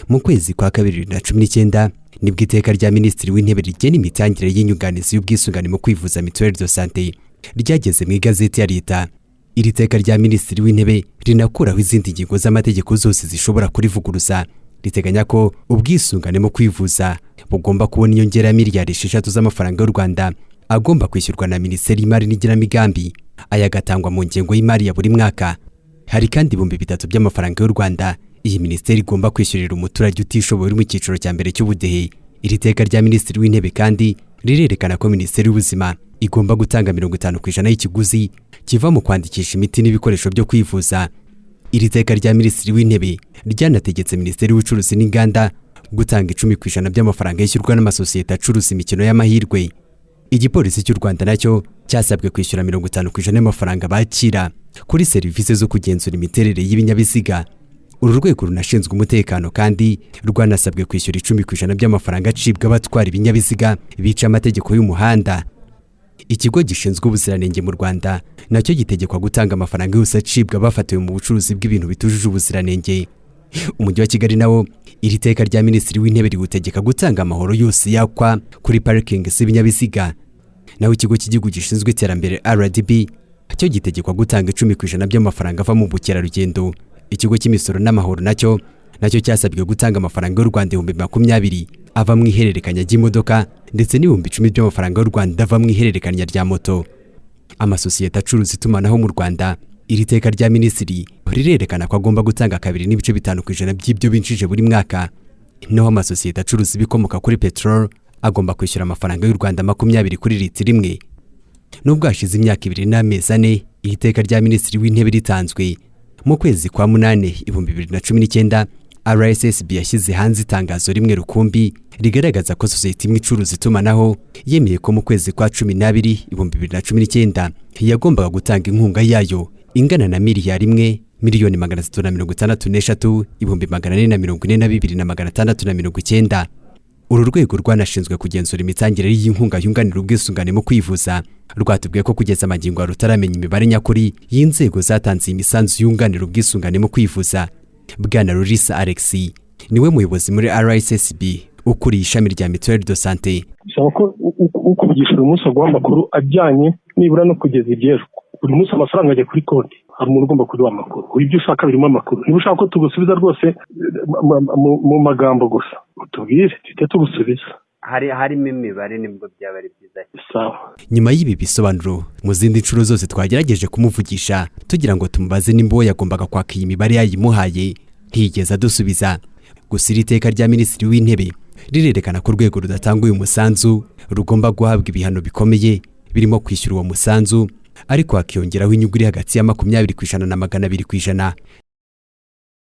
Mu kwezi kwa 2019 nibwo iteka rya Minisitiri w'Intebe rigena imitangire y'inyunganizi y'ubwisungane mu kwivuza Mutuelle de Sante ryageze mu igazeti ya leta. Iri teka rya Minisitiri w'Intebe rinakuraho izindi ngingo z'amategeko zose zishobora kurivuguruza. Riteganya ko ubwisungane mu kwivuza bugomba kubona inyongera miliyari 6 z'amafaranga y'u Rwanda agomba kwishyurwa na Minisiteri y'Imari n'Igenamigambi, ayagatangwa mu ngengo y'imari ya buri mwaka. Hari kandi 3,000 by'amafaranga y'u Rwanda iyi Minisiteri igomba kwishyurira umuturage utishoboye mu cyiciro cya mbere cy'ubudehe. Iri teka rya Minisitiri w'Intebe kandi rirerekana ko Minisiteri y'Ubuzima igomba gutanga 50% y'ikiguzi kiva mu kwandikisha imiti n'ibikoresho byo kwivuza. Iri teka rya Minisitiri w'Intebe ryanategetse Minisiteri y'Ubucuruzi n'Inganda gutanga 10% by'amafaranga yishyurwa n'amasosiyete acuruza imikino y'amahirwe. Igipolisi cy'u Rwanda nacyo cyasabwe kwishyura 50% y'amafaranga bakira kuri serivisi zo kugenzura imiterere y'ibinyabiziga. Uru rwego runashinzwe umutekano kandi rwanasabwe kwishyura 10% by'amafaranga acibwa abatwara ibinyabiziga bica amategeko y'umuhanda. Ikigo gishinzwe ubuziranenge mu Rwanda nacyo gitegekwa gutanga amafaranga yose acibwa bafatiwe mu bucuruzi bw'ibintu bitujuje ubuziranenge. Umujyi wa Kigali nawo iri teka rya Minisitiri w'Intebe riwutegeka gutanga amahoro yose yakwa kuri parking z'ibinyabiziga. Naho ikigo cy'igihugu gishinzwe iterambere RSSB cyo gitegekwa gutanga 10% by'amafaranga ava mu bukerarugendo. Ikigo cy'imisoro n'amahoro nacyo cyasabwe gutanga amafaranga y'u Rwanda 20,000 ava mu ihererekanya ry'imodoka ndetse n'10,000 by'amafaranga y'u Rwanda ava mu ihererekanya rya moto. Amasosiyete acuruza itumanaho mu Rwanda iri teka rya Minisitiri rirerekana ko agomba gutanga 2.5% by'ibyo binjije buri mwaka. Naho amasosiyete acuruza ibikomoka kuri petrol agomba kwishyura amafaranga y'u Rwanda 20 kuri litiro imwe. Nubwo hashize imyaka 2 n'amezi 4 iri teka rya Minisitiri w'Intebe ritanzwe, mu kwezi kwa 8 2019 RSSB yashyize hanze itangazo rimwe rukumbi rigaragaza ko sosiyete imwe icuruza itumanaho yemeye ko mu kwezi kwa 12 2019 yagombaga gutanga inkunga yayo ingana na miliyari 1,363,442,690. Uru rwego rwanashinzwe kugenzura imitangire y'inkunga yunganira ubwisungane mu kwivuza rwatubwiye ko kugeza amagingo rutaramenya imibare nyakuri y'inzego zatanze imisanzu yunganira ubwisungane mu kwivuza. Bwana Rurisa Alex niwe muyobozi muri RSSB ukuriye ishami rya Mutuelle de Sante. Shaka ukuvugisha umunsi wa makuru ajyanye nibura no kugeza igihe buri munsi amafaranga ajya kuri konti. Hari umuntu ugomba kuduha amakuru. Ibyo ushaka birimo amakuru. Niba ushaka ko tugusubiza rwose mu magambo gusa utubwire tujye tugusubiza. Harimo imibare nibwo byaba ari byiza. Sawa. Nyuma y'ibi bisobanuro mu zindi ncuro zose twagerageje kumuvugisha tugira ngo tumubaze nimba yagombaga kwaka iyi mibare yayimuhaye ntiyigeze adusubiza. Gusa iri teka rya Minisitiri w'Intebe rirerekana ko urwego rudatanga uyu musanzu rugomba guhabwa ibihano bikomeye birimo kwishyura uwo musanzu ariko hakiyongeraho inyungu iri hagati ya 20% na 200%.